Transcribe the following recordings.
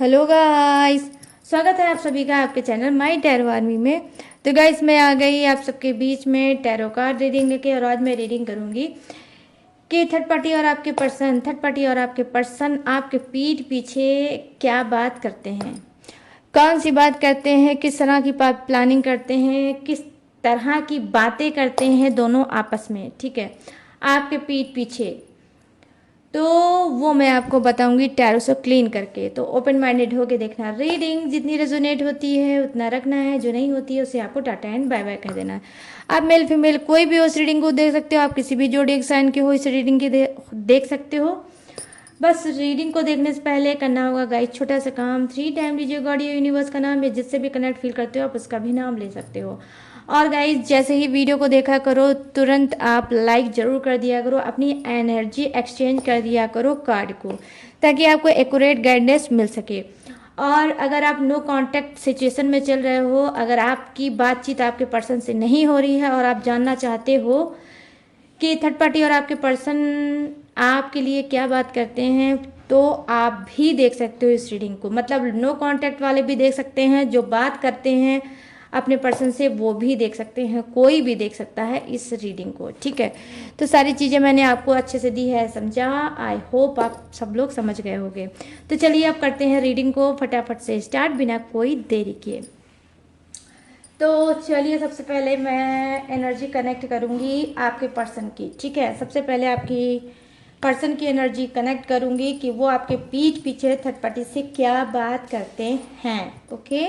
Hello guys, स्वागत है आप सभी का आपके चैनल माय टैरो आर्मी में। तो गाइस मैं आ गई आप सबके बीच में टैरो कार्ड रीडिंग लेके, और आज मैं रीडिंग करूंगी कि थर्ड पार्टी और आपके पर्सन आपके पीठ पीछे क्या बात करते हैं, कौन सी बात करते हैं, किस तरह की प्लानिंग करते हैं, किस तरह की बातें करते हैं दोनों आपस में। ठीक है, आपके पीठ पीछे तो वो मैं आपको बताऊंगी टैरो से क्लीन करके। तो ओपन माइंडेड होके देखना, रीडिंग जितनी रेजोनेट होती है उतना रखना है, जो नहीं होती है उसे आपको टाटा एंड बाय बाय कह देना है। आप मेल फीमेल कोई भी हो इस रीडिंग को देख सकते हो, आप किसी भी जोड़ी साइन के हो इस रीडिंग की देख सकते हो। बस रीडिंग को देखने से पहले करना होगा गाइस छोटा सा काम, 3 टाइम लीजिए गॉड या यूनिवर्स का नाम, या जिससे भी कनेक्ट फील करते हो आप उसका भी नाम ले सकते हो। और गाइस जैसे ही वीडियो को देखा करो तुरंत आप लाइक जरूर कर दिया करो, अपनी एनर्जी एक्सचेंज कर दिया करो कार्ड को, ताकि आपको एक्यूरेट गाइडेंस मिल सके। और अगर आप नो कांटेक्ट सिचुएशन में चल रहे हो, अगर आपकी बातचीत आपके पर्सन से नहीं हो रही है और आप जानना चाहते हो कि थर्ड पार्टी और आपके पर्सन आपके लिए क्या बात करते हैं, तो आप भी देख सकते हो इस रीडिंग को। मतलब नो कांटेक्ट वाले भी देख सकते हैं, जो बात करते हैं अपने पर्सन से वो भी देख सकते हैं, कोई भी देख सकता है इस रीडिंग को। ठीक है, तो सारी चीज़ें मैंने आपको अच्छे से दी है समझा, आई होप आप सब लोग समझ गए होंगे। तो चलिए अब करते हैं रीडिंग को फटाफट से स्टार्ट, बिना कोई देरी किए। तो चलिए सबसे पहले मैं एनर्जी कनेक्ट करूंगी आपके पर्सन की। ठीक है, सबसे पहले आपकी पर्सन की एनर्जी कनेक्ट करूंगी कि वो आपके पीठ पीछे थर्ड पार्टी से क्या बात करते हैं। ओके,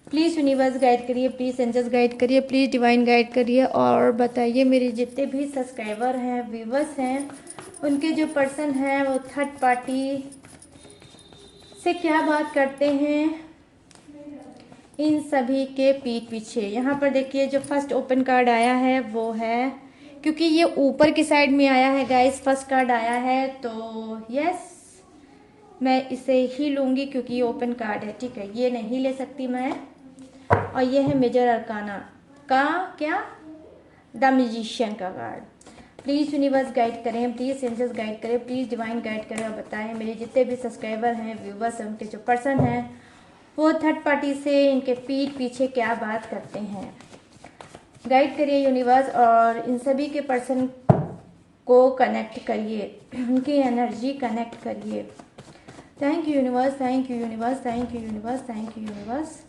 प्लीज़ यूनिवर्स गाइड करिए, प्लीज़ एंजल्स गाइड करिए, प्लीज़ डिवाइन गाइड करिए, और बताइए मेरे जितने भी सब्सक्राइबर हैं, व्यूवर्स हैं, उनके जो पर्सन हैं वो थर्ड पार्टी से क्या बात करते हैं इन सभी के पीठ पीछे। यहाँ पर देखिए जो फर्स्ट ओपन कार्ड आया है वो है, क्योंकि ये ऊपर की साइड में आया है गाइस, फर्स्ट कार्ड आया है, तो यस मैं इसे ही लूँगी क्योंकि ये ओपन कार्ड है। ठीक है, ये नहीं ले सकती मैं। और ये है मेजर अरकाना का क्या, द म्यूजिशियन का कार्ड। प्लीज़ यूनिवर्स गाइड करें, प्लीज़ एंजल्स गाइड करें, प्लीज़ डिवाइन गाइड करें, और बताएं मेरे जितने भी सब्सक्राइबर हैं, व्यूवर्स हैं, उनके जो पर्सन हैं वो थर्ड पार्टी से इनके पीठ पीछे क्या बात करते हैं। गाइड करिए यूनिवर्स, और इन सभी के पर्सन को कनेक्ट करिए, उनकी एनर्जी कनेक्ट करिए। Thank you universe, thank you universe, thank you universe, thank you universe,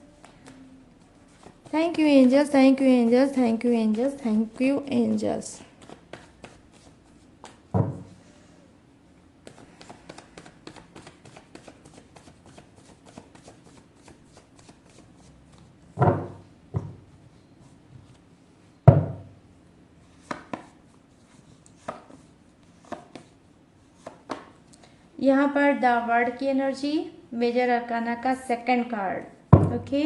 thank you angels, thank you angels, thank you angels, thank you angels. यहाँ पर द वर्ड की एनर्जी, मेजर अरकाना का second card. Okay,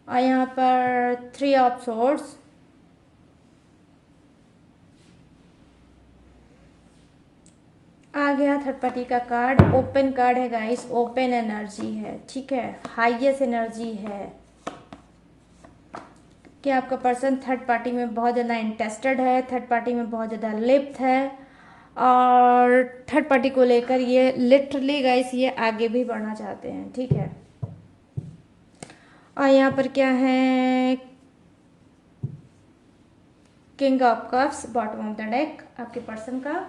और यहाँ पर 3 of swords, आ गया third party का कार्ड। ओपन कार्ड है गाइस, ओपन एनर्जी है। ठीक है, हाईएस्ट एनर्जी है कि आपका पर्सन थर्ड पार्टी में बहुत ज़्यादा इंटरेस्टेड है, थर्ड पार्टी में बहुत ज़्यादा लिप्त है, और थर्ड पार्टी को लेकर ये लिटरली गाइस ये आगे भी बढ़ना चाहते हैं। ठीक है, और यहाँ पर क्या है, king of cups bottom of the deck आपके पर्सन का।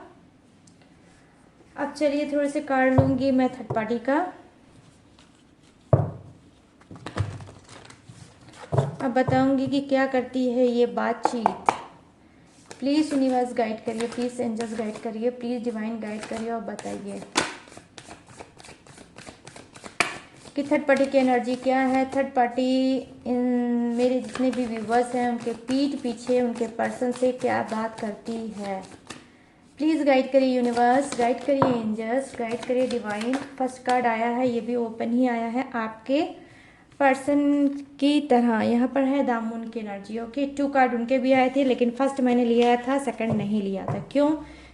अब चलिए थोड़े से कार्ड लूंगी मैं थर्ड पार्टी का। अब बताऊंगी कि क्या करती है ये बातचीत। प्लीज़ यूनिवर्स गाइड करिए, प्लीज़ एंजल्स गाइड करिए, प्लीज़ डिवाइन गाइड करिए, और बताइए कि थर्ड पार्टी की एनर्जी क्या है। थर्ड पार्टी इन मेरे जितने भी व्यूवर्स हैं उनके पीठ पीछे उनके पर्सन से क्या बात करती है। प्लीज़ गाइड करिए यूनिवर्स, गाइड करिए एंजल्स, गाइड करिए डिवाइन। फर्स्ट कार्ड आया है, ये भी ओपन ही आया है आपके पर्सन की तरह। यहाँ पर है द मून की एनर्जी। ओके, 2 कार्ड उनके भी आए थे, लेकिन फर्स्ट मैंने लिया था, सेकंड नहीं लिया था। क्यों?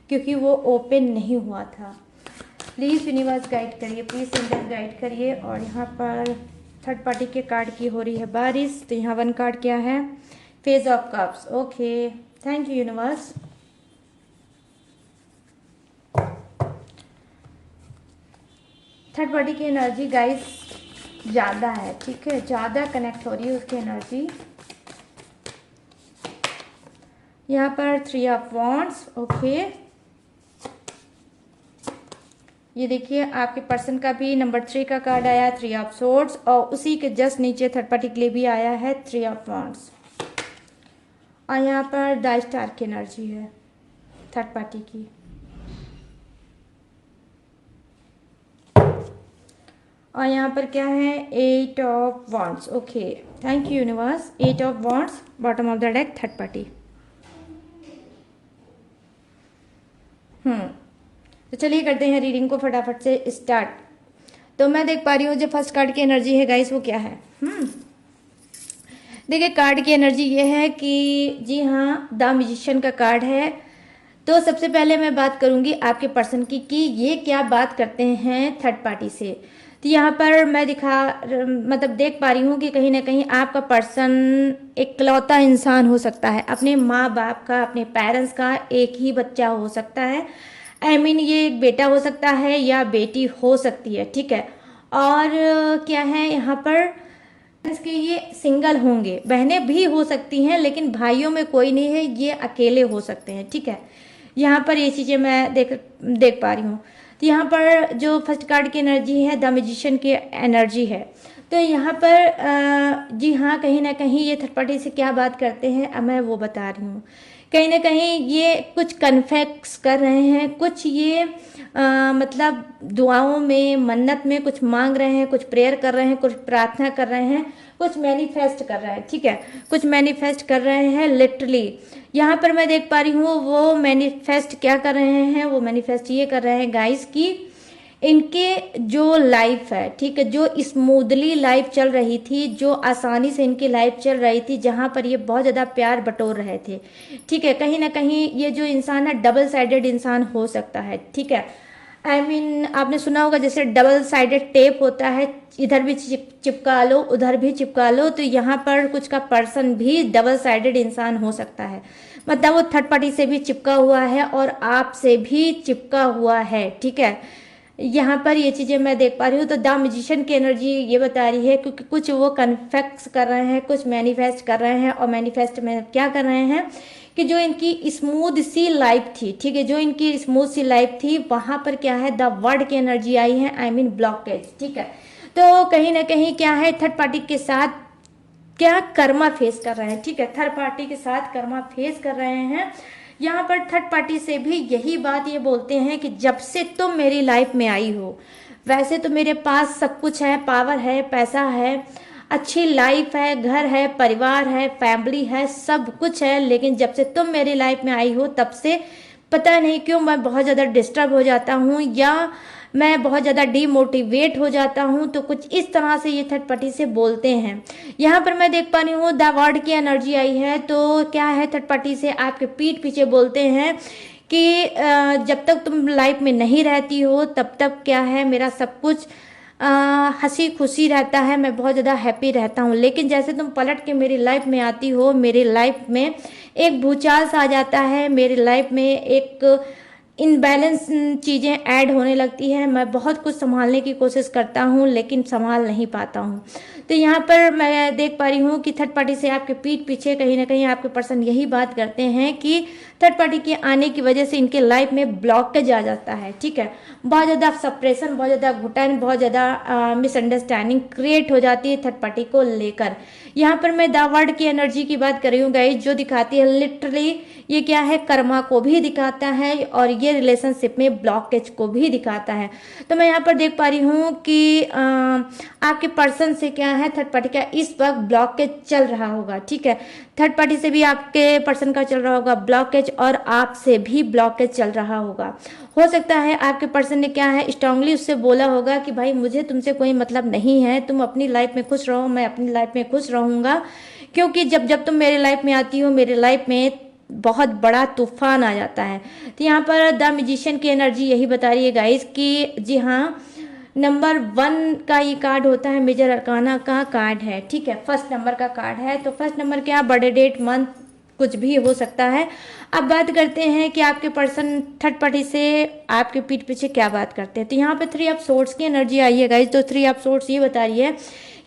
क्योंकि वो ओपन नहीं हुआ था। प्लीज़ यूनिवर्स गाइड करिए, प्लीज़ एंजल्स गाइड करिए। और यहाँ पर थर्ड पार्टी के कार्ड की हो रही है बारिश। तो यहाँ 1 कार्ड क्या है, phase of cups. Okay, thank you universe. Third party की एनर्जी गाइस ज़्यादा है, ठीक है, ज़्यादा कनेक्ट हो रही है उसकी एनर्जी। यहाँ पर 3 ऑफ वॉन्ड्स, ओके। ये देखिए आपके पर्सन का भी नंबर 3 का कार्ड आया, 3 ऑफ सोर्ड्स, और उसी के जस्ट नीचे थर्ड पार्टी के लिए भी आया है 3 ऑफ वॉन्ड्स। और यहाँ पर द स्टार की एनर्जी है थर्ड पार्टी की। और यहाँ पर क्या है, 8 of wands, okay, thank you universe. 8 of wands bottom of the deck third party. तो चलिए करते हैं रीडिंग को फटाफट से स्टार्ट। तो मैं देख पा रही हूँ जो फर्स्ट कार्ड की एनर्जी है गाइस वो क्या है। देखिए कार्ड की एनर्जी ये है कि जी हाँ द म्यूजिशियन का कार्ड है। तो सबसे पहले मैं बात करूंगी आपके पर्सन की कि ये क्या बात करते हैं थर्ड पार्टी से। तो यहाँ पर मैं मतलब देख पा रही हूँ कि कहीं ना कहीं आपका पर्सन एक इकलौता इंसान हो सकता है, अपने माँ बाप का, अपने पेरेंट्स का एक ही बच्चा हो सकता है। ये एक बेटा हो सकता है या बेटी हो सकती है, ठीक है। और क्या है यहाँ पर इसके ये सिंगल होंगे, बहनें भी हो सकती हैं लेकिन भाइयों में कोई नहीं है, ये अकेले हो सकते हैं, ठीक है। यहाँ पर ये चीज़ें मैं देख पा रही हूँ। तो यहाँ पर जो फर्स्ट कार्ड की एनर्जी है द मैजिशियन की एनर्जी है। तो यहाँ पर जी हाँ कहीं ना कहीं ये थर्ड पार्टी से क्या बात करते हैं अब मैं वो बता रही हूँ। कहीं ना कहीं ये कुछ कन्फेक्स कर रहे हैं, कुछ ये मतलब दुआओं में, मन्नत में कुछ मांग रहे हैं, कुछ प्रेयर कर रहे हैं, कुछ प्रार्थना कर रहे हैं, कुछ मैनिफेस्ट कर रहे हैं, ठीक है, कुछ मैनिफेस्ट कर रहे हैं लिटरली। यहाँ पर मैं देख पा रही हूँ वो मैनिफेस्ट क्या कर रहे हैं, वो मैनिफेस्ट ये कर रहे हैं गाइस की इनके जो लाइफ है, ठीक है, जो स्मूथली लाइफ चल रही थी, जो आसानी से इनकी लाइफ चल रही थी, जहाँ पर ये बहुत ज़्यादा प्यार बटोर रहे थे, ठीक है, कहीं ना कहीं ये जो इंसान है डबल साइडेड इंसान हो सकता है, ठीक है। आपने सुना होगा जैसे डबल साइडेड टेप होता है, इधर भी चिपका लो उधर भी चिपका लो। तो यहाँ पर कुछ का पर्सन भी डबल साइडेड इंसान हो सकता है, मतलब वो थर्ड पार्टी से भी चिपका हुआ है और आप से भी चिपका हुआ है, ठीक है। यहाँ पर ये चीज़ें मैं देख पा रही हूँ। तो द मैजिशियन की एनर्जी ये बता रही है क्योंकि कुछ वो कन्फेक्स कर रहे हैं, कुछ मैनिफेस्ट कर रहे हैं। और मैनिफेस्ट में क्या कर रहे हैं कि जो इनकी स्मूथ सी लाइफ थी, ठीक है, जो इनकी स्मूथ सी लाइफ थी वहाँ पर क्या है द वर्ड की एनर्जी आई है, ब्लॉकेज, ठीक है। तो कहीं ना कहीं क्या है थर्ड पार्टी के साथ क्या कर्मा फेस कर रहे हैं, ठीक है, थर्ड पार्टी के साथ कर्मा फेस कर रहे हैं। यहाँ पर थर्ड पार्टी से भी यही बात ये बोलते हैं कि जब से तुम मेरी लाइफ में आई हो, वैसे तो मेरे पास सब कुछ है, पावर है, पैसा है, अच्छी लाइफ है, घर है, परिवार है, फैमिली है, सब कुछ है, लेकिन जब से तुम मेरी लाइफ में आई हो तब से पता नहीं क्यों मैं बहुत ज़्यादा डिस्टर्ब हो जाता हूँ या मैं बहुत ज़्यादा डीमोटिवेट हो जाता हूँ। तो कुछ इस तरह से ये थर्ड पार्टी से बोलते हैं। यहाँ पर मैं देख पा रही हूँ द वर्ड की एनर्जी आई है। तो क्या है थर्ड पार्टी से आपके पीठ पीछे बोलते हैं कि जब तक तुम लाइफ में नहीं रहती हो तब तक क्या है मेरा सब कुछ हंसी खुशी रहता है, मैं बहुत ज़्यादा हैप्पी रहता हूँ, लेकिन जैसे तुम पलट के मेरी लाइफ में आती हो, मेरी लाइफ में एक भूचाल सा आ जाता है, मेरी लाइफ में एक इनबैलेंस चीज़ें ऐड होने लगती है। मैं बहुत कुछ संभालने की कोशिश करता हूँ लेकिन संभाल नहीं पाता हूँ। तो यहाँ पर मैं देख पा रही हूँ कि थर्ड पार्टी से आपके पीठ पीछे कहीं ना कहीं आपके पर्सन यही बात करते हैं कि थर्ड पार्टी के आने की वजह से इनके लाइफ में ब्लॉकेज आ जाता है, ठीक है, बहुत ज़्यादा सप्रेशन, बहुत ज़्यादा घुटन, बहुत ज़्यादा मिसअंडरस्टैंडिंग क्रिएट हो जाती है थर्ड पार्टी को लेकर। यहाँ पर मैं द वर्ड की एनर्जी की बात कर रही हूँ गाइस, जो दिखाती है लिटरली ये क्या है कर्मा को भी दिखाता है और ये रिलेशनशिप में ब्लॉकेज को भी दिखाता है। तो मैं यहाँ पर देख पा रही हूँ कि आपके पर्सन से क्या है थर्ड पार्टी का इस वक्त ब्लॉकेज चल रहा होगा, ठीक है, थर्ड पार्टी से भी आपके पर्सन का चल रहा होगा ब्लॉकेज और आपसे भी ब्लॉकेज चल रहा होगा। हो सकता है आपके पर्सन ने क्या है स्ट्रांगली उससे बोला होगा कि भाई मुझे तुमसे कोई मतलब नहीं है, तुम अपनी लाइफ में खुश रहो, मैं अपनी लाइफ में खुश रहूँगा, क्योंकि जब जब तुम मेरे लाइफ में आती हो मेरे लाइफ में बहुत बड़ा तूफान आ जाता है। तो यहाँ पर द मैजिशियन की एनर्जी यही बता रही है गाइस कि जी हाँ नंबर 1 का ये कार्ड होता है, मेजर अरकाना का कार्ड है, ठीक है, फर्स्ट नंबर का कार्ड है। तो फर्स्ट नंबर क्या, बर्थडे डेट, मंथ, कुछ भी हो सकता है। अब बात करते हैं कि आपके पर्सन थर्ड पार्टी से आपके पीठ पीछे क्या बात करते हैं। तो यहाँ पे 3 ऑफ सोर्ड्स की एनर्जी आई है गाइज। तो 3 ऑफ सोर्ड्स ये बता रही है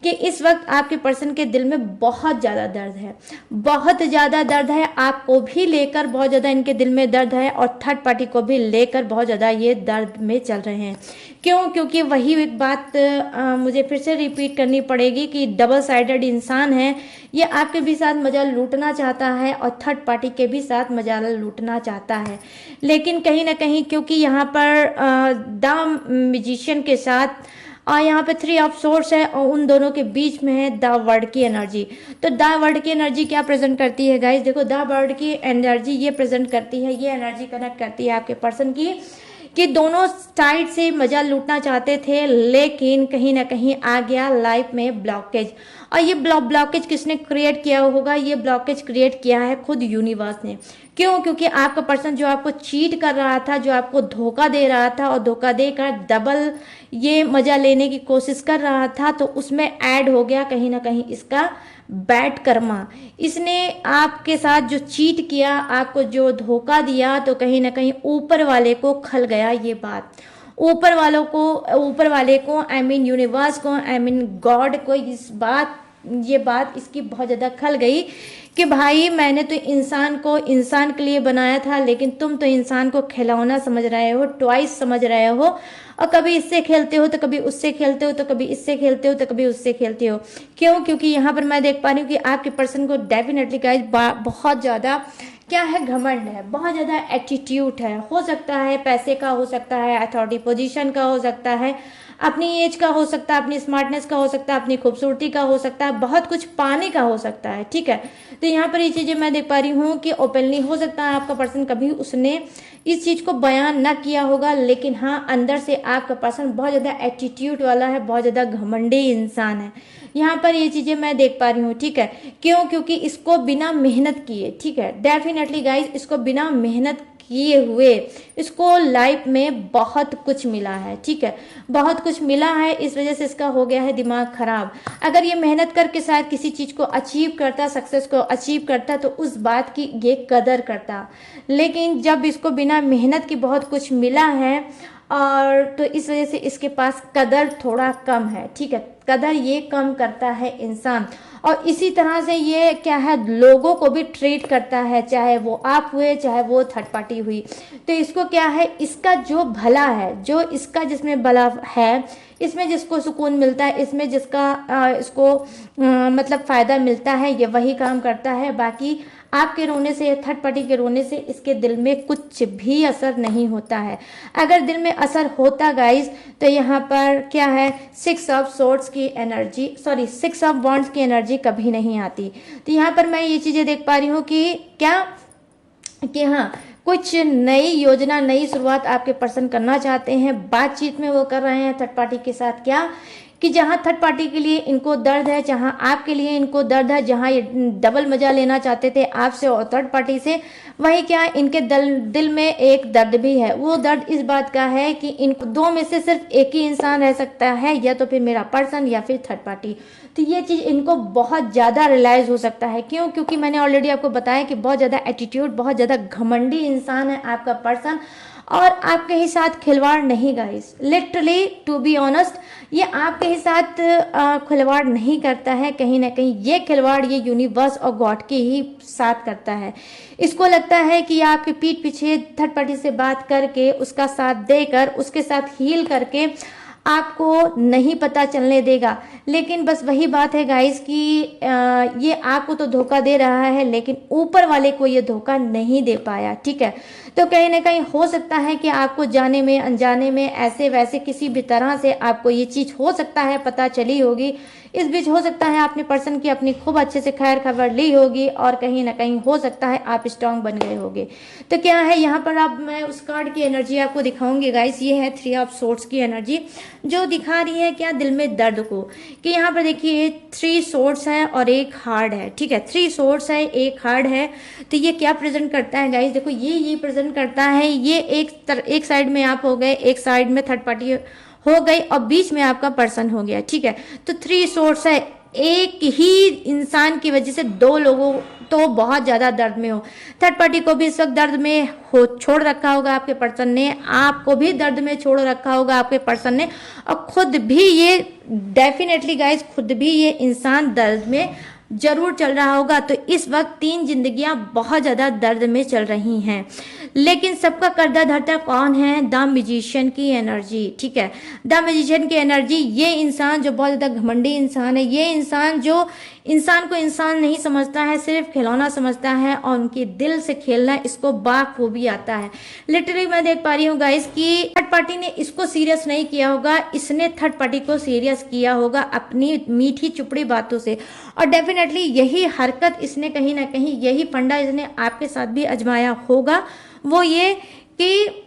कि इस वक्त आपके पर्सन के दिल में बहुत ज़्यादा दर्द है, बहुत ज़्यादा दर्द है, आपको भी लेकर बहुत ज़्यादा इनके दिल में दर्द है और थर्ड पार्टी को भी लेकर बहुत ज़्यादा ये दर्द में चल रहे हैं। क्यों? क्योंकि वही एक बात मुझे फिर से रिपीट करनी पड़ेगी कि डबल साइडेड इंसान है, ये आपके भी साथ मजा लूटना चाहता है और थर्ड पार्टी के भी साथ मजा लूटना चाहता है। लेकिन कहीं ना कहीं क्योंकि यहाँ पर द मैजिशियन के साथ और यहाँ पे 3 ऑफ सोर्स है और उन दोनों के बीच में है द वर्ड की एनर्जी। तो द वर्ड की एनर्जी क्या प्रेजेंट करती है गाइस? देखो, द वर्ड की एनर्जी ये प्रेजेंट करती है, ये एनर्जी कनेक्ट करती है आपके पर्सन की कि दोनों साइड से मजा लूटना चाहते थे, लेकिन कहीं ना कहीं आ गया लाइफ में ब्लॉकेज। और ये ब्लॉकेज किसने क्रिएट किया होगा? ये ब्लॉकेज क्रिएट किया है खुद यूनिवर्स ने। क्यों? क्योंकि आपका पर्सन जो आपको चीट कर रहा था, जो आपको धोखा दे रहा था और धोखा देकर डबल ये मजा लेने की कोशिश कर रहा था, तो उसमें ऐड हो गया कहीं ना कहीं इसका बैड कर्मा। इसने आपके साथ जो चीट किया, आपको जो धोखा दिया, तो कहीं ना कहीं ऊपर वाले को खल गया ये बात। ऊपर वाले को आई मीन यूनिवर्स को, आई मीन गॉड को ये बात इसकी बहुत ज़्यादा खल गई कि भाई मैंने तो इंसान को इंसान के लिए बनाया था, लेकिन तुम तो इंसान को खिलौना समझ रहे हो, टॉयज समझ रहे हो, और कभी इससे खेलते हो तो कभी उससे खेलते हो, तो कभी इससे खेलते हो तो कभी उससे खेलते हो। क्यों? क्योंकि यहाँ पर मैं देख पा रही हूँ कि आपके पर्सन को डेफिनेटली गाइस बहुत ज़्यादा क्या है, घमंड है, बहुत ज़्यादा एटीट्यूड है। हो सकता है पैसे का, हो सकता है अथॉरिटी पोजीशन का, हो सकता है अपनी एज का, हो सकता है अपनी स्मार्टनेस का, हो सकता है अपनी खूबसूरती का, हो सकता है बहुत कुछ पाने का हो सकता है। ठीक है, तो यहाँ पर ये चीज़ें मैं देख पा रही हूँ कि ओपनली हो सकता है आपका पर्सन कभी उसने इस चीज़ को बयान ना किया होगा, लेकिन हाँ अंदर से आपका पर्सन बहुत ज़्यादा एटीट्यूड वाला है, बहुत ज़्यादा घमंडी इंसान है। यहाँ पर ये चीज़ें मैं देख पा रही हूँ। ठीक है, क्यों? क्योंकि इसको बिना मेहनत किए, ठीक है, डेफिनेटली गाइज इसको बिना मेहनत किए हुए इसको लाइफ में बहुत कुछ मिला है। ठीक है, बहुत कुछ मिला है, इस वजह से इसका हो गया है दिमाग खराब। अगर ये मेहनत करके शायद किसी चीज़ को अचीव करता, सक्सेस को अचीव करता, तो उस बात की ये कदर करता। लेकिन जब इसको बिना मेहनत की बहुत कुछ मिला है, और तो इस वजह से इसके पास कदर थोड़ा कम है। ठीक है, कदर ये कम करता है इंसान, और इसी तरह से ये क्या है, लोगों को भी ट्रीट करता है, चाहे वो आप हुए चाहे वो थर्ड पार्टी हुई। तो इसको क्या है, इसका जो भला है, जो इसका जिसमें भला है, इसमें जिसको सुकून मिलता है, इसमें जिसका इसको मतलब फ़ायदा मिलता है, ये वही काम करता है। बाकी आपके रोने से, थर्ड पार्टी के रोने से इसके दिल में कुछ भी असर नहीं होता है। अगर दिल में असर होता गाइस, तो यहाँ पर क्या है, 6 ऑफ सोर्ड्स की एनर्जी, सॉरी 6 ऑफ वॉन्ड्स की एनर्जी कभी नहीं आती। तो यहाँ पर मैं ये चीज़ें देख पा रही हूँ कि क्या, कि हाँ कुछ नई योजना, नई शुरुआत आपके पर्सन करना चाहते हैं। बातचीत में वो कर रहे हैं थर्ड पार्टी के साथ, क्या कि जहाँ थर्ड पार्टी के लिए इनको दर्द है, जहाँ आपके लिए इनको दर्द है, जहाँ ये डबल मजा लेना चाहते थे आपसे और थर्ड पार्टी से, वही क्या इनके दिल में एक दर्द भी है। वो दर्द इस बात का है कि इन दो में से सिर्फ एक ही इंसान रह सकता है, या तो फिर मेरा पर्सन या फिर थर्ड पार्टी। तो ये चीज़ इनको बहुत ज़्यादा रियलाइज हो सकता है। क्यों? क्योंकि मैंने ऑलरेडी आपको बताया कि बहुत ज़्यादा एटीट्यूड, बहुत ज़्यादा घमंडी इंसान है आपका पर्सन, और आपके ही साथ खिलवाड़ नहीं guys, literally to be honest, ये आपके ही साथ खिलवाड़ नहीं करता है। कहीं ना कहीं ये खिलवाड़ ये यूनिवर्स और गॉड के ही साथ करता है। इसको लगता है कि आपके पीठ पीछे थर्ड पार्टी से बात करके, उसका साथ देकर, उसके साथ हील करके आपको नहीं पता चलने देगा। लेकिन बस वही बात है गाइस कि ये आपको तो धोखा दे रहा है, लेकिन ऊपर वाले को ये धोखा नहीं दे पाया। ठीक है, तो कहीं ना कहीं हो सकता है कि आपको जाने में अनजाने में ऐसे वैसे किसी भी तरह से आपको ये चीज़ हो सकता है पता चली होगी। इस बीच हो सकता है आपने पर्सन की अपनी खूब अच्छे से खैर खबर ली होगी, और कहीं ना कहीं हो सकता है आप स्ट्रांग बन गए होगे। तो क्या है यहाँ पर, अब मैं उस कार्ड की एनर्जी आपको दिखाऊंगी गाइस। ये है 3 ऑफ सोर्ड्स की एनर्जी, जो दिखा रही है क्या, दिल में दर्द को। कि यहाँ पर देखिए 3 सोर्ड्स है और एक हार्ड है। ठीक है, 3 सोर्ड्स है, एक हार्ड है। तो ये क्या प्रेजेंट करता है गाइस, देखो ये प्रेजेंट करता है, ये एक साइड में आप हो गए, एक साइड में थर्ड पार्टी हो गई, और बीच में आपका पर्सन हो गया। ठीक है, तो 3 सोर्स है, एक ही इंसान की वजह से दो लोगों तो बहुत ज़्यादा दर्द में हो। थर्ड पार्टी को भी इस वक्त दर्द में हो छोड़ रखा होगा आपके पर्सन ने, आपको भी दर्द में छोड़ रखा होगा आपके पर्सन ने, और खुद भी ये डेफिनेटली गाइस, खुद भी ये इंसान दर्द में जरूर चल रहा होगा। तो इस वक्त 3 जिंदगियां बहुत ज्यादा दर्द में चल रही हैं, लेकिन सबका कर्ता धर्ता कौन है? द मैजिशियन की एनर्जी, ठीक है। द मैजिशियन की एनर्जी, ये इंसान जो बहुत ज्यादा घमंडी इंसान है, ये इंसान जो इंसान को इंसान नहीं समझता है, सिर्फ खिलौना समझता है, और उनके दिल से खेलना इसको बाखूबी आता है। लिटरली मैं देख पा रही हूँ गाइस कि थर्ड पार्टी ने इसको सीरियस नहीं किया होगा, इसने थर्ड पार्टी को सीरियस किया होगा अपनी मीठी चुपड़ी बातों से। और डेफिनेटली यही हरकत इसने कहीं ना कहीं, यही फंडा इसने आपके साथ भी आजमाया होगा। वो ये कि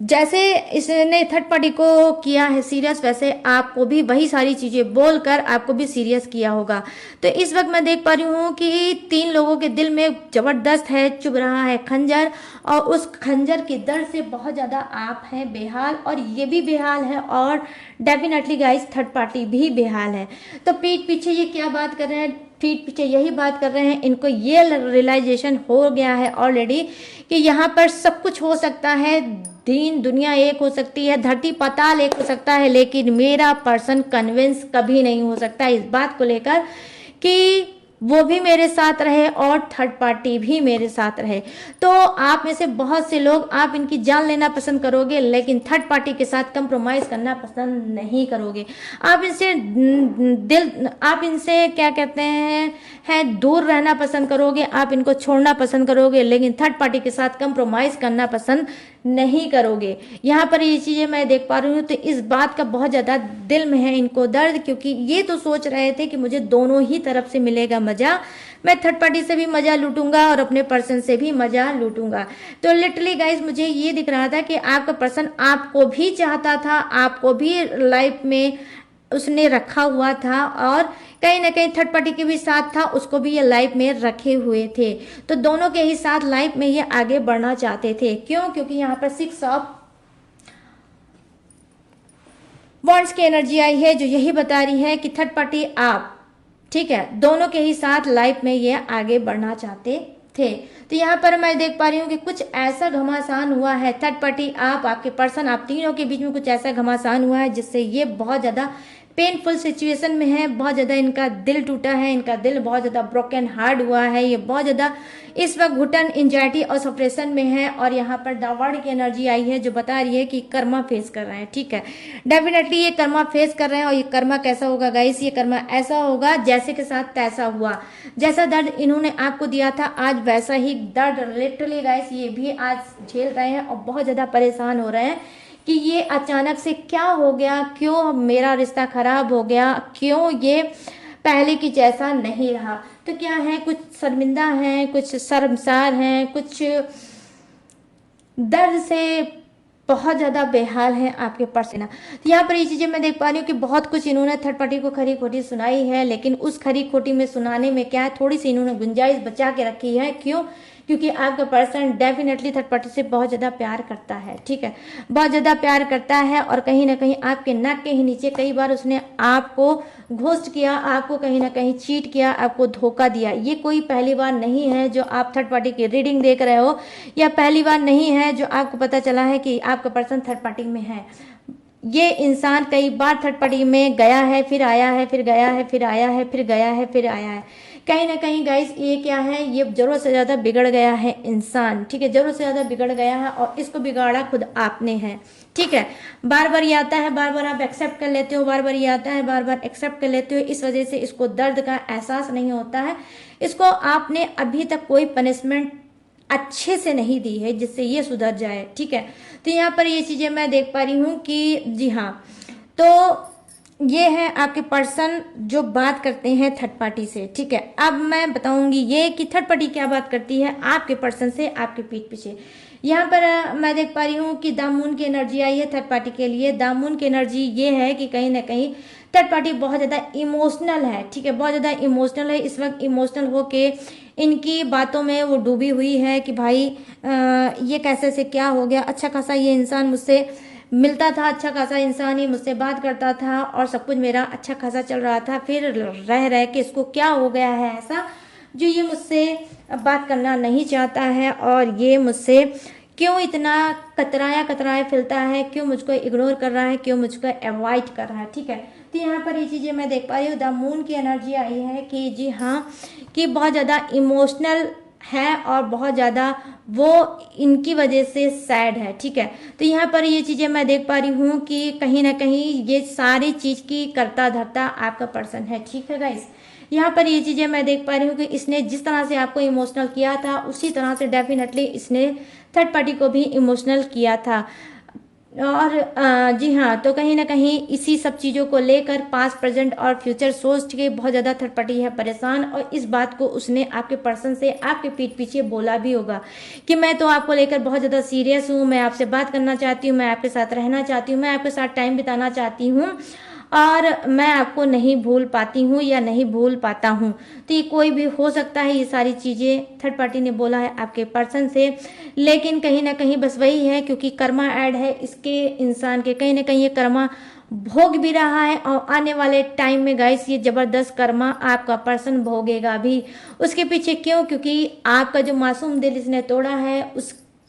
जैसे इसने थर्ड पार्टी को किया है सीरियस, वैसे आपको भी वही सारी चीजें बोलकर आपको भी सीरियस किया होगा। तो इस वक्त मैं देख पा रही हूँ कि 3 लोगों के दिल में जबरदस्त है चुभ रहा है खंजर, और उस खंजर के दर्द से बहुत ज्यादा आप हैं बेहाल, और ये भी बेहाल है, और डेफिनेटली गाइस थर्ड पार्टी भी बेहाल है। तो पीठ पीछे ये क्या बात कर रहे हैं? पीठ पीछे यही बात कर रहे हैं, इनको ये रियलाइजेशन हो गया है ऑलरेडी कि यहाँ पर सब कुछ हो सकता है, दीन दुनिया एक हो सकती है, धरती पाताल एक हो सकता है, लेकिन मेरा पर्सन कन्विंस कभी नहीं हो सकता इस बात को लेकर कि वो भी मेरे साथ रहे और थर्ड पार्टी भी मेरे साथ रहे। तो आप में से बहुत से लोग, आप इनकी जान लेना पसंद करोगे, लेकिन थर्ड पार्टी के साथ कंप्रोमाइज करना पसंद नहीं करोगे। आप इनसे क्या कहते हैं दूर रहना पसंद करोगे, आप इनको छोड़ना पसंद करोगे, लेकिन थर्ड पार्टी के साथ कंप्रोमाइज करना पसंद नहीं करोगे। यहाँ पर ये चीजें मैं देख पा रही हूँ, तो इस बात का बहुत ज्यादा दिल में है इनको दर्द, क्योंकि ये तो सोच रहे थे कि मुझे दोनों ही तरफ से मिलेगा मजा, मैं थर्ड पार्टी से भी मजा लूटूंगा और अपने पर्सन से भी मजा लूटूंगा। तो लिटरली गाइज मुझे ये दिख रहा था कि आपका पर्सन आपको भी चाहता था, आपको भी लाइफ में उसने रखा हुआ था, और कहीं ना कहीं थर्ड पार्टी के भी साथ था, उसको भी ये लाइफ में रखे हुए थे। तो दोनों के ही साथ लाइफ में ये आगे बढ़ना चाहते थे। क्यों? क्योंकि यहाँ पर 6 ऑफ वॉन्ड्स की एनर्जी आई है, जो यही बता रही है कि थर्ड पार्टी आप, ठीक है, दोनों के ही साथ लाइफ में ये आगे बढ़ना चाहते थे। तो यहाँ पर मैं देख पा रही हूँ कि कुछ ऐसा घमासान हुआ है, थर्ड पार्टी आप, आपके पर्सन, आप तीनों के बीच में कुछ ऐसा घमासान हुआ है जिससे ये बहुत ज्यादा पेनफुल सिचुएशन में है, बहुत ज़्यादा इनका दिल टूटा है, इनका दिल बहुत ज़्यादा ब्रोकन हार्ट हुआ है, ये बहुत ज़्यादा इस वक्त घुटन, एंजाइटी और सप्रेशन में है। और यहाँ पर द वर्ल्ड की एनर्जी आई है जो बता रही है कि कर्मा फेस कर रहे हैं, ठीक है। डेफिनेटली ये कर्मा फेस कर रहे हैं, और ये कर्मा कैसा होगा गाइस? ये कर्मा ऐसा होगा जैसे के साथ तैसा हुआ, जैसा दर्द इन्होंने आपको दिया था आज वैसा ही दर्द लिटरली गाइस ये भी आज झेल रहे हैं, और बहुत ज़्यादा परेशान हो रहे हैं कि ये अचानक से क्या हो गया, क्यों मेरा रिश्ता खराब हो गया, क्यों ये पहले की जैसा नहीं रहा। तो क्या है, कुछ शर्मिंदा हैं, कुछ शर्मसार हैं, कुछ दर्द से बहुत ज़्यादा बेहाल है आपके पर्सन। तो यहाँ पर ये चीज़ें मैं देख पा रही हूँ कि बहुत कुछ इन्होंने थर्ड पार्टी को खरी खोटी सुनाई है, लेकिन उस खरी खोटी में सुनाने में क्या है, थोड़ी सी इन्होंने गुंजाइश बचा के रखी है। क्यों? क्योंकि आपका पर्सन डेफिनेटली थर्ड पार्टी से बहुत ज़्यादा प्यार करता है, ठीक है, बहुत ज़्यादा प्यार करता है, और कहीं ना कहीं आपके नाक के ही नीचे कई बार उसने आपको घोस्ट किया, आपको कहीं ना कहीं चीट किया, आपको धोखा दिया। ये कोई पहली बार नहीं है जो आप थर्ड पार्टी की रीडिंग देख रहे हो, या पहली बार नहीं है जो आपको पता चला है कि आपका पर्सन थर्ड पार्टी में है। ये इंसान कई बार थर्ड पार्टी में गया है, फिर आया है, फिर गया है, फिर आया है, फिर गया है, फिर आया है। कहीं ना कहीं गाइस ये क्या है, ये जरूरत से ज्यादा बिगड़ गया है इंसान, ठीक है, जरूरत से ज्यादा बिगड़ गया है, और इसको बिगाड़ा खुद आपने है, ठीक है। बार बार ये आता है, बार बार आप एक्सेप्ट कर लेते हो, बार बार ये आता है, बार बार एक्सेप्ट कर लेते हो, इस वजह से इसको दर्द का एहसास नहीं होता है। इसको आपने अभी तक कोई पनिशमेंट अच्छे से नहीं दी है जिससे ये सुधर जाए, ठीक है। तो यहाँ पर ये चीजें मैं देख पा रही हूँ कि जी हाँ, तो ये है आपके पर्सन जो बात करते हैं थर्ड पार्टी से, ठीक है। अब मैं बताऊंगी ये कि थर्ड पार्टी क्या बात करती है आपके पर्सन से आपके पीठ पीछे। यहाँ पर मैं देख पा रही हूँ कि द मून की एनर्जी आई है थर्ड पार्टी के लिए। द मून की एनर्जी ये है कि कहीं ना कहीं थर्ड पार्टी बहुत ज़्यादा इमोशनल है, ठीक है, बहुत ज़्यादा इमोशनल है। इस वक्त इमोशनल होके इनकी बातों में वो डूबी हुई है कि भाई ये कैसे से क्या हो गया, अच्छा खासा ये इंसान मुझसे मिलता था, अच्छा खासा इंसान ही मुझसे बात करता था और सब कुछ मेरा अच्छा खासा चल रहा था। फिर रह रह के इसको क्या हो गया है ऐसा जो ये मुझसे बात करना नहीं चाहता है और ये मुझसे क्यों इतना कतराया कतराया फिरता है, क्यों मुझको इग्नोर कर रहा है, क्यों मुझको अवॉइड कर रहा है। ठीक है, तो यहाँ पर ये चीज़ें मैं देख पा रही हूँ। द मून की एनर्जी आई है कि जी हाँ, कि बहुत ज़्यादा इमोशनल है और बहुत ज़्यादा वो इनकी वजह से सैड है। ठीक है, तो यहाँ पर ये चीज़ें मैं देख पा रही हूँ कि कहीं ना कहीं ये सारी चीज़ की करता धरता आपका पर्सन है। ठीक है गाइस, यहाँ पर ये चीज़ें मैं देख पा रही हूँ कि इसने जिस तरह से आपको इमोशनल किया था उसी तरह से डेफिनेटली इसने थर्ड पार्टी को भी इमोशनल किया था। और जी हाँ, तो कहीं ना कहीं इसी सब चीज़ों को लेकर पास्ट प्रेजेंट और फ्यूचर सोच के बहुत ज़्यादा थर्ड पार्टी है परेशान। और इस बात को उसने आपके पर्सन से आपके पीठ पीछे बोला भी होगा कि मैं तो आपको लेकर बहुत ज़्यादा सीरियस हूँ, मैं आपसे बात करना चाहती हूँ, मैं आपके साथ रहना चाहती हूँ, मैं आपके साथ टाइम बिताना चाहती हूँ और मैं आपको नहीं भूल पाती हूँ या नहीं भूल पाता हूँ। तो ये कोई भी हो सकता है, ये सारी चीज़ें थर्ड पार्टी ने बोला है आपके पर्सन से। लेकिन कहीं ना कहीं बस वही है, क्योंकि कर्मा ऐड है इसके इंसान के, कहीं ना कहीं ये कर्मा भोग भी रहा है और आने वाले टाइम में गाइस ये जबरदस्त कर्मा आपका पर्सन भोगेगा भी। उसके पीछे क्यों? क्योंकि आपका जो मासूम दिल इसने तोड़ा है,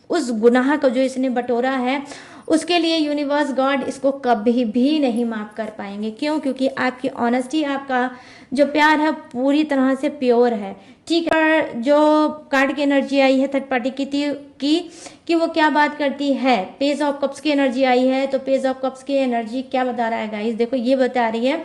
उस गुनाह को जो इसने बटोरा है उसके लिए यूनिवर्स गॉड इसको कभी भी नहीं माफ कर पाएंगे। क्यों? क्योंकि आपकी ऑनेस्टी, आपका जो प्यार है पूरी तरह से प्योर है। ठीक है, जो कार्ड की एनर्जी आई है थर्ड पार्टी की थी कि वो क्या बात करती है, पेज ऑफ कप्स की एनर्जी आई है। तो पेज ऑफ कप्स की एनर्जी क्या बता रहा है गाइस? देखो ये बता रही है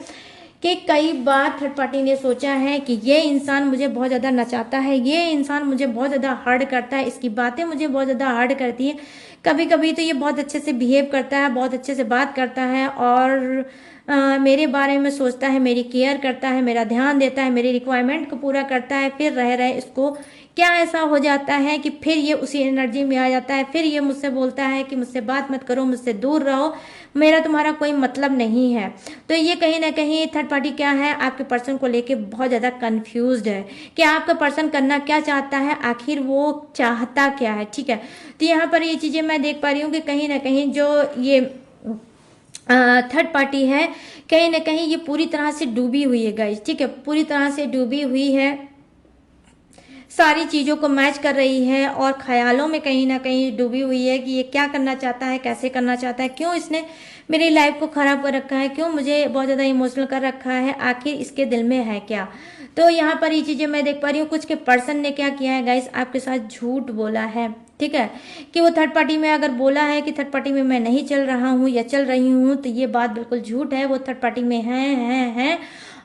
कि कई बार थर्ड पार्टी ने सोचा है कि ये इंसान मुझे बहुत ज़्यादा नचाता है, ये इंसान मुझे बहुत ज़्यादा हर्ट करता है, इसकी बातें मुझे बहुत ज़्यादा हर्ट करती है। कभी कभी तो ये बहुत अच्छे से बिहेव करता है, बहुत अच्छे से बात करता है और मेरे बारे में सोचता है, मेरी केयर करता है, मेरा ध्यान देता है, मेरी रिक्वायरमेंट को पूरा करता है। फिर रह रहे इसको क्या ऐसा हो जाता है कि फिर ये उसी एनर्जी में आ जाता है, फिर ये मुझसे बोलता है कि मुझसे बात मत करो, मुझसे दूर रहो, मेरा तुम्हारा कोई मतलब नहीं है। तो ये कहीं ना कहीं थर्ड पार्टी क्या है, आपके पर्सन को लेके बहुत ज़्यादा कंफ्यूज्ड है कि आपका पर्सन करना क्या चाहता है, आखिर वो चाहता क्या है। ठीक है, तो यहाँ पर ये चीज़ें मैं देख पा रही हूँ कि कहीं ना कहीं जो ये थर्ड पार्टी है कहीं ना कहीं ये पूरी तरह से डूबी हुई है गाइस। ठीक है, पूरी तरह से डूबी हुई है, सारी चीज़ों को मैच कर रही है और ख्यालों में कहीं ना कहीं डूबी हुई है कि ये क्या करना चाहता है, कैसे करना चाहता है, क्यों इसने मेरी लाइफ को ख़राब कर रखा है, क्यों मुझे बहुत ज़्यादा इमोशनल कर रखा है, आखिर इसके दिल में है क्या। तो यहाँ पर ये चीज़ें मैं देख पा रही हूँ। कुछ के पर्सन ने क्या किया है गाइस, आपके साथ झूठ बोला है। ठीक है, कि वो थर्ड पार्टी में अगर बोला है कि थर्ड पार्टी में मैं नहीं चल रहा हूँ या चल रही हूँ, तो ये बात बिल्कुल झूठ है। वो थर्ड पार्टी में है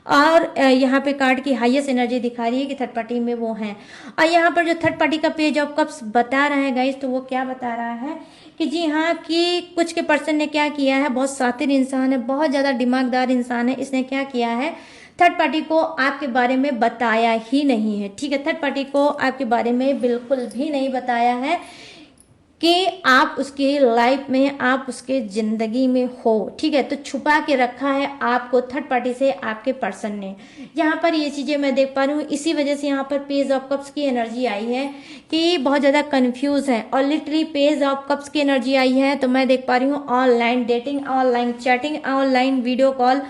और यहाँ पे कार्ड की हाईएस्ट एनर्जी दिखा रही है कि थर्ड पार्टी में वो हैं। और यहाँ पर जो थर्ड पार्टी का पेज ऑफ कप्स बता रहा है गाइस, तो वो क्या बता रहा है कि जी हाँ, कि कुछ के पर्सन ने क्या किया है, बहुत शातिर इंसान है, बहुत ज़्यादा दिमागदार इंसान है, इसने क्या किया है, थर्ड पार्टी को आपके बारे में बताया ही नहीं है। ठीक है, थर्ड पार्टी को आपके बारे में बिल्कुल भी नहीं बताया है कि आप उसकी लाइफ में, आप उसके जिंदगी में हो। ठीक है, तो छुपा के रखा है आपको थर्ड पार्टी से आपके पर्सन ने। यहाँ पर ये चीज़ें मैं देख पा रही हूँ, इसी वजह से यहाँ पर पेज ऑफ कप्स की एनर्जी आई है कि बहुत ज़्यादा कंफ्यूज है। और लिटरली पेज ऑफ कप्स की एनर्जी आई है तो मैं देख पा रही हूँ online dating, online chatting, online video call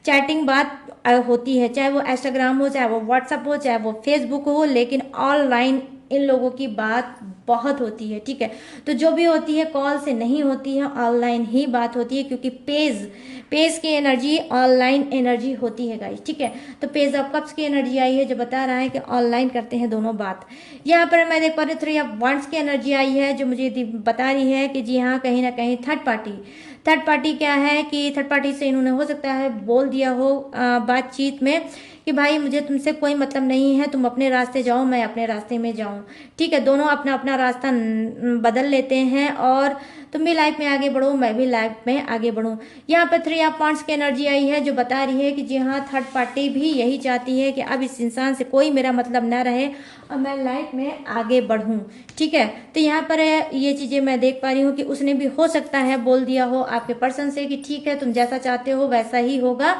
chatting बात होती है, चाहे वो इंस्टाग्राम हो, चाहे वो व्हाट्सअप हो, चाहे वो फेसबुक हो, लेकिन ऑनलाइन इन लोगों की बात बहुत होती है। ठीक है, तो जो भी होती है कॉल से नहीं होती है, ऑनलाइन ही बात होती है, क्योंकि पेज की एनर्जी ऑनलाइन एनर्जी होती है गाइस। ठीक है, तो पेज ऑफ कप्स की एनर्जी आई है जो बता रहा है कि ऑनलाइन करते हैं दोनों बात। यहाँ पर मैं देख पा रही हूँ थ्री ऑफ वांड्स की एनर्जी आई है जो मुझे बता रही है कि जी हाँ, कहीं ना कहीं थर्ड पार्टी क्या है कि थर्ड पार्टी से इन्होंने हो सकता है बोल दिया हो बातचीत में कि भाई मुझे तुमसे कोई मतलब नहीं है, तुम अपने रास्ते जाओ, मैं अपने रास्ते में जाऊं। ठीक है, दोनों अपना अपना रास्ता बदल लेते हैं और तुम भी लाइफ में आगे बढ़ो, मैं भी लाइफ में आगे बढ़ूं। यहाँ पर थ्री ऑफ वांड्स की एनर्जी आई है जो बता रही है कि जी हाँ, थर्ड पार्टी भी यही चाहती है कि अब इस इंसान से कोई मेरा मतलब ना रहे और मैं लाइफ में आगे बढ़ूं। ठीक है, तो यहाँ पर ये चीज़ें मैं देख पा रही हूँ कि उसने भी हो सकता है बोल दिया हो आपके पर्सन से कि ठीक है, तुम जैसा चाहते हो वैसा ही होगा,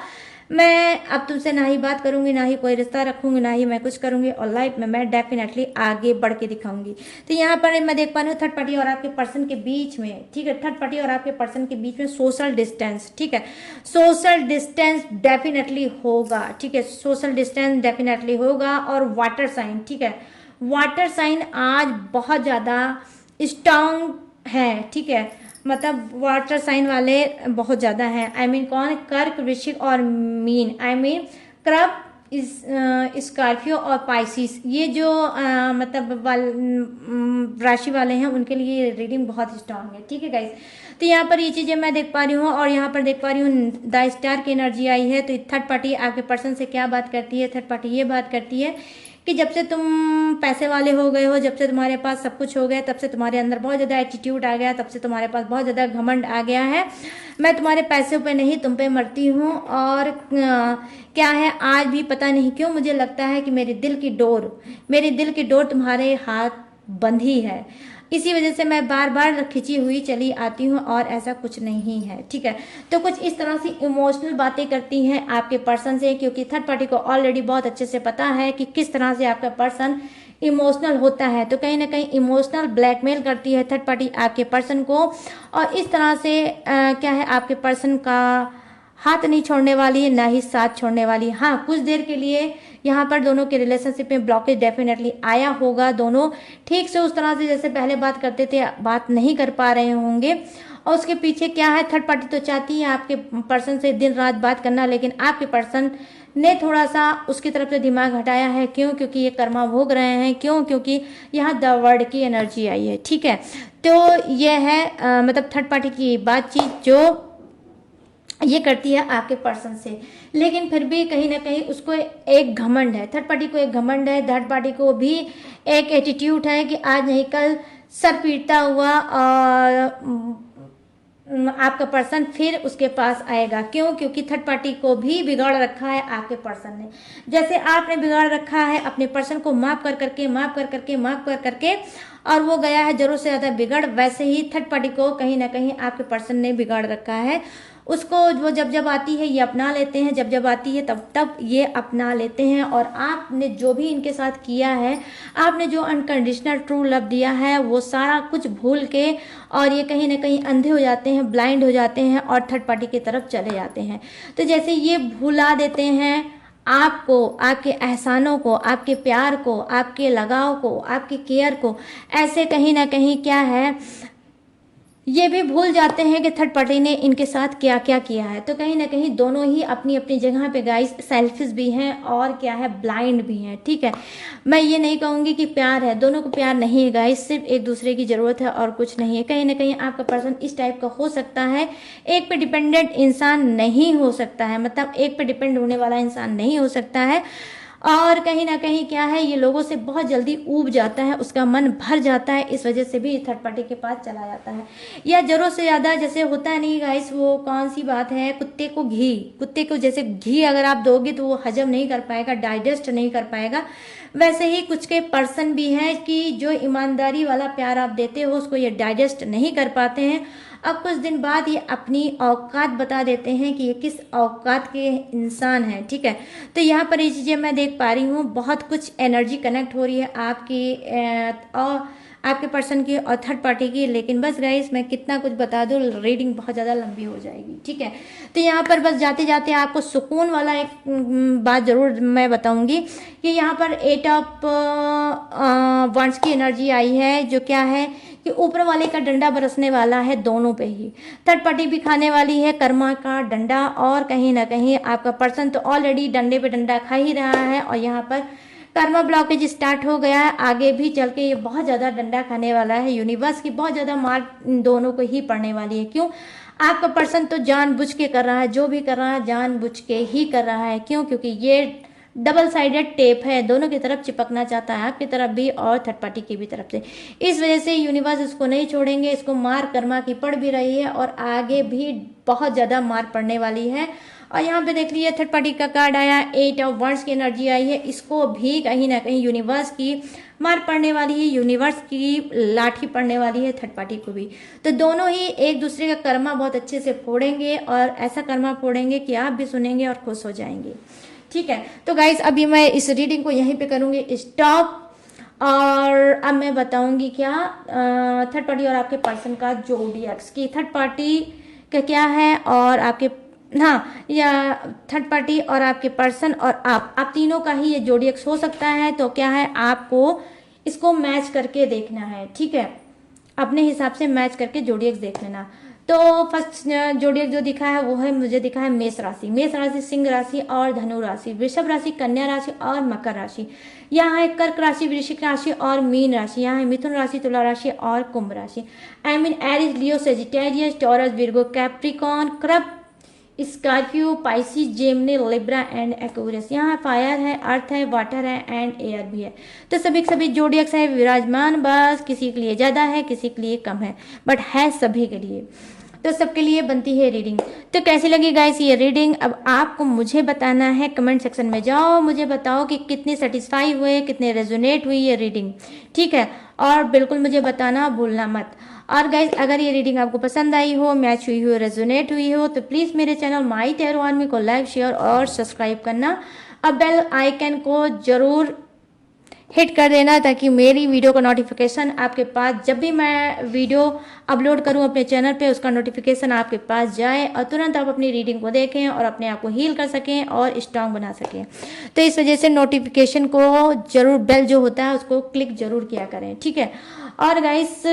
मैं अब तुमसे ना ही बात करूंगी, ना ही कोई रिश्ता रखूंगी, ना ही मैं कुछ करूंगी, और लाइफ में मैं डेफिनेटली आगे बढ़ के दिखाऊंगी। तो यहाँ पर मैं देख पा रही हूँ थर्ड पार्टी और आपके पर्सन के बीच में, ठीक है, थर्ड पार्टी और आपके पर्सन के बीच में सोशल डिस्टेंस, ठीक है, सोशल डिस्टेंस डेफिनेटली होगा, ठीक है, सोशल डिस्टेंस डेफिनेटली होगा। और वाटर साइन, ठीक है, वाटर साइन आज बहुत ज़्यादा स्ट्रांग है, ठीक है, मतलब वाटर साइन वाले बहुत ज़्यादा हैं। आई मीन कौन? कर्क, वृश्चिक और मीन, आई मीन क्रब, स्कॉर्पियो और पाइसिस, ये जो मतलब राशि वाले हैं उनके लिए रीडिंग बहुत स्ट्रांग है, ठीक है गाइस। तो यहाँ पर ये चीज़ें मैं देख पा रही हूँ, और यहाँ पर देख पा रही हूँ द स्टार की एनर्जी आई है। तो थर्ड पार्टी आपके पर्सन से क्या बात करती है? थर्ड पार्टी ये बात करती है कि जब से तुम पैसे वाले हो गए हो, जब से तुम्हारे पास सब कुछ हो गया, तब से तुम्हारे अंदर बहुत ज़्यादा एटीट्यूड आ गया, तब से तुम्हारे पास बहुत ज़्यादा घमंड आ गया है। मैं तुम्हारे पैसों पे नहीं, तुम पे मरती हूँ। और क्या है, आज भी पता नहीं क्यों मुझे लगता है कि मेरी दिल की डोर तुम्हारे हाथ बंधी है, इसी वजह से मैं बार बार खिंची हुई चली आती हूँ, और ऐसा कुछ नहीं है, ठीक है। तो कुछ इस तरह से इमोशनल बातें करती हैं आपके पर्सन से, क्योंकि थर्ड पार्टी को ऑलरेडी बहुत अच्छे से पता है कि किस तरह से आपका पर्सन इमोशनल होता है। तो कहीं ना कहीं इमोशनल ब्लैकमेल करती है थर्ड पार्टी आपके पर्सन को, और इस तरह से क्या है, आपके पर्सन का हाथ नहीं छोड़ने वाली है, ना ही साथ छोड़ने वाली। हाँ, कुछ देर के लिए यहाँ पर दोनों के रिलेशनशिप में ब्लॉकेज डेफिनेटली आया होगा। दोनों ठीक से उस तरह से जैसे पहले बात करते थे बात नहीं कर पा रहे होंगे, और उसके पीछे क्या है, थर्ड पार्टी तो चाहती है आपके पर्सन से दिन रात बात करना, लेकिन आपके पर्सन ने थोड़ा सा उसकी तरफ से दिमाग हटाया है। क्यों? क्योंकि ये कर्मा भोग रहे हैं। क्यों? क्योंकि यहाँ द वर्ड की एनर्जी आई है, ठीक है। तो ये है मतलब थर्ड पार्टी की बातचीत जो ये करती है आपके पर्सन से, लेकिन फिर भी कहीं ना कहीं उसको एक घमंड है, थर्ड पार्टी को एक घमंड है, थर्ड पार्टी को भी एक एटीट्यूड है कि आज नहीं कल सर पीटता हुआ और आपका पर्सन फिर उसके पास आएगा। क्यों? क्योंकि थर्ड पार्टी को भी बिगाड़ रखा है आपके पर्सन ने, जैसे आपने बिगाड़ रखा है अपने पर्सन को माफ कर करके और वो गया है जरूर से ज्यादा बिगड़, वैसे ही थर्ड पार्टी को कहीं ना कहीं आपके पर्सन ने बिगाड़ रखा है। उसको वो जब जब आती है ये अपना लेते हैं, जब जब आती है तब तब ये अपना लेते हैं। और आपने जो भी इनके साथ किया है, आपने जो अनकंडीशनल ट्रू लव दिया है, वो सारा कुछ भूल के और ये कहीं ना कहीं अंधे हो जाते हैं, ब्लाइंड हो जाते हैं और थर्ड पार्टी की तरफ चले जाते हैं। तो जैसे ये भुला देते हैं आपको, आपके एहसानों को, आपके प्यार को, आपके लगाव को, आपके केयर को, ऐसे कहीं ना कहीं क्या है, ये भी भूल जाते हैं कि थर्ड पार्टी ने इनके साथ क्या क्या किया है। तो कहीं ना कहीं दोनों ही अपनी अपनी जगह पे गाइस सेल्फिश भी हैं और क्या है, ब्लाइंड भी हैं, ठीक है। मैं ये नहीं कहूँगी कि प्यार है, दोनों को प्यार नहीं है गाइस, सिर्फ एक दूसरे की ज़रूरत है और कुछ नहीं है। कहीं ना कहीं आपका पर्सन इस टाइप का हो सकता है, एक पे डिपेंडेंट इंसान नहीं हो सकता है, मतलब एक पे डिपेंड होने वाला इंसान नहीं हो सकता है। और कहीं ना कहीं क्या है, ये लोगों से बहुत जल्दी ऊब जाता है, उसका मन भर जाता है, इस वजह से भी थर्ड पार्टी के पास चला जाता है। या जरूरत से ज़्यादा जैसे होता नहीं गाइस, वो कौन सी बात है, कुत्ते को जैसे घी अगर आप दोगे तो वो हजम नहीं कर पाएगा, डाइजेस्ट नहीं कर पाएगा, वैसे ही कुछ के पर्सन भी हैं कि जो ईमानदारी वाला प्यार आप देते हो उसको ये डाइजेस्ट नहीं कर पाते हैं। अब कुछ दिन बाद ये अपनी औकात बता देते हैं कि ये किस औकात के इंसान हैं, ठीक है। तो यहाँ पर ये चीज़ें मैं देख पा रही हूँ, बहुत कुछ एनर्जी कनेक्ट हो रही है आपकी और आपके पर्सन की और थर्ड पार्टी की। लेकिन बस गाइस मैं कितना कुछ बता दूँ, रीडिंग बहुत ज़्यादा लंबी हो जाएगी, ठीक है। तो यहाँ पर बस जाते जाते आपको सुकून वाला एक बात ज़रूर मैं बताऊँगी कि यहाँ पर 8 ऑफ वंस की एनर्जी आई है, जो क्या है कि ऊपर वाले का डंडा बरसने वाला है दोनों पे ही, थर्ड पार्टी भी खाने वाली है कर्मा का डंडा, और कहीं ना कहीं आपका पर्सन तो ऑलरेडी डंडे पे डंडा खा ही रहा है। और यहाँ पर कर्मा ब्लॉकेज स्टार्ट हो गया है, आगे भी चल के ये बहुत ज़्यादा डंडा खाने वाला है, यूनिवर्स की बहुत ज़्यादा मार दोनों को ही पड़ने वाली है। क्यों? आपका पर्सन तो जानबूझ के कर रहा है, जो भी कर रहा है जानबूझ के ही कर रहा है। क्यों? क्योंकि ये डबल साइडेड टेप है, दोनों की तरफ चिपकना चाहता है, आपकी तरफ भी और थर्ड पार्टी की भी तरफ से। इस वजह से यूनिवर्स इसको नहीं छोड़ेंगे, इसको मार कर्मा की पड़ भी रही है और आगे भी बहुत ज़्यादा मार पड़ने वाली है। और यहाँ पे देख लीजिए थर्ड पार्टी का कार्ड आया, 8 ऑफ वंड्स की एनर्जी आई है। इसको भी कहीं ना कहीं यूनिवर्स की मार पड़ने वाली है, यूनिवर्स की लाठी पड़ने वाली है थर्ड पार्टी को भी। तो दोनों ही एक दूसरे का कर्मा बहुत अच्छे से फोड़ेंगे और ऐसा कर्मा फोड़ेंगे कि आप भी सुनेंगे और खुश हो जाएंगे। ठीक है, तो गाइस अभी मैं इस रीडिंग को यहीं पे करूंगी स्टॉप, और अब मैं बताऊंगी क्या थर्ड पार्टी और आपके पर्सन का जोडियक्स की थर्ड पार्टी का क्या है, और आपके हाँ या थर्ड पार्टी और आपके पर्सन और आप तीनों का ही ये जोडियक्स हो सकता है। तो क्या है, आपको इसको मैच करके देखना है। ठीक है, अपने हिसाब से मैच करके जोडियक्स देख लेना। तो फर्स्ट जोडियक जो दिखा है वो है, मुझे दिखा है मेष राशि। मेष राशि सिंह राशि और धनु राशि, वृषभ राशि कन्या राशि और मकर राशि। यहाँ है कर्क राशि, वृश्चिक राशि और मीन राशि। यहाँ है मिथुन राशि, तुला राशि और कुंभ राशि। I mean Aries, Leo, Sagittarius, Taurus, Virgo, Capricorn, crab, Scorpio, Pisces, Gemini, Libra and Aquarius. यहाँ फायर है, अर्थ है, वाटर है एंड एयर भी है। तो सभी जोडियक्स है विराजमान, बस किसी के लिए ज़्यादा है, किसी के लिए कम है, बट है सभी के लिए। तो सबके लिए बनती है रीडिंग। तो कैसी लगी गाइस ये रीडिंग, अब आपको मुझे बताना है, कमेंट सेक्शन में जाओ, मुझे बताओ कि कितने सेटिस्फाई हुए, कितने रेजोनेट हुई ये रीडिंग। ठीक है, और बिल्कुल मुझे बताना भूलना मत। और गाइज अगर ये रीडिंग आपको पसंद आई हो, मैच हुई हो, रेजोनेट हुई हो, तो प्लीज़ मेरे चैनल माई टैरो आर्मी को लाइक, शेयर और सब्सक्राइब करना। अब बेल आइकन को जरूर हिट कर देना ताकि मेरी वीडियो का नोटिफिकेशन आपके पास, जब भी मैं वीडियो अपलोड करूं अपने चैनल पे, उसका नोटिफिकेशन आपके पास जाए और तुरंत आप अपनी रीडिंग को देखें और अपने आप को हील कर सकें और स्ट्रांग बना सकें। तो इस वजह से नोटिफिकेशन को जरूर, बेल जो होता है उसको क्लिक जरूर किया करें। ठीक है, और गाइस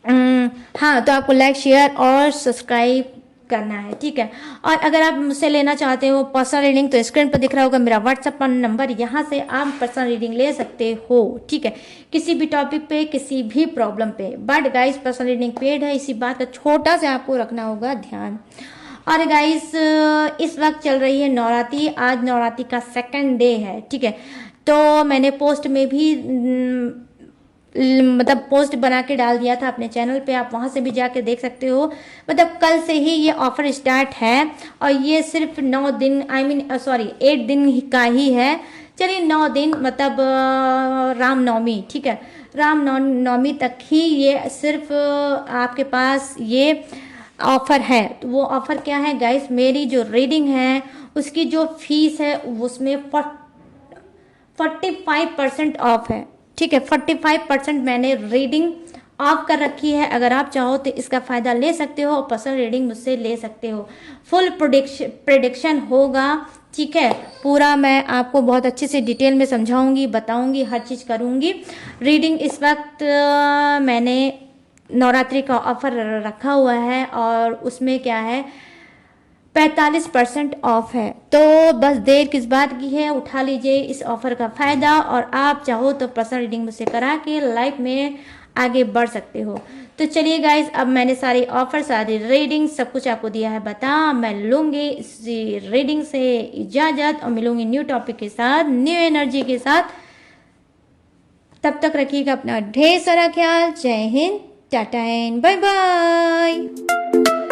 हाँ, तो आपको लाइक, शेयर और सब्सक्राइब करना है। ठीक है, और अगर आप मुझसे लेना चाहते हो पर्सनल रीडिंग तो स्क्रीन पर दिख रहा होगा मेरा व्हाट्सएप नंबर, यहाँ से आप पर्सनल रीडिंग ले सकते हो। ठीक है, किसी भी टॉपिक पे, किसी भी प्रॉब्लम पे। But guys personal reading paid है, इसी बात का छोटा सा आपको रखना होगा ध्यान। और गाइस इस वक्त चल रही है नवरात्रि, आज नवरात्रि का सेकंड डे है। ठीक है, तो मैंने पोस्ट में भी मतलब पोस्ट बना के डाल दिया था अपने चैनल पे, आप वहाँ से भी जाके देख सकते हो। मतलब कल से ही ये ऑफर स्टार्ट है और ये सिर्फ 9 दिन, आई मीन सॉरी 8 दिन का ही है। चलिए 9 दिन मतलब रामनवमी। ठीक है, रामनवमी तक ही ये सिर्फ आपके पास ये ऑफर है। तो वो ऑफर क्या है गाइस, मेरी जो रीडिंग है उसकी जो फीस है उसमें 45% ऑफ है। ठीक है, 45% मैंने रीडिंग ऑफ कर रखी है। अगर आप चाहो तो इसका फ़ायदा ले सकते हो और पर्सनल रीडिंग मुझसे ले सकते हो। फुल प्रेडिक्शन होगा। ठीक है, पूरा मैं आपको बहुत अच्छे से डिटेल में समझाऊंगी, बताऊंगी, हर चीज़ करूंगी। रीडिंग इस वक्त मैंने नवरात्रि का ऑफर रखा हुआ है और उसमें क्या है 45% ऑफ है। तो बस देर किस बात की है, उठा लीजिए इस ऑफर का फ़ायदा और आप चाहो तो पर्सनल रीडिंग मुझसे करा के लाइफ में आगे बढ़ सकते हो। तो चलिए गाइज, अब मैंने सारी ऑफर, सारी रीडिंग, सब कुछ आपको दिया है बता। मैं लूँगी इस रीडिंग से इजाज़त और मिलूंगी न्यू टॉपिक के साथ, न्यू एनर्जी के साथ। तब तक रखिएगा अपना ढेर सारा ख्याल। Jai Hind, ta-ta and bye bye.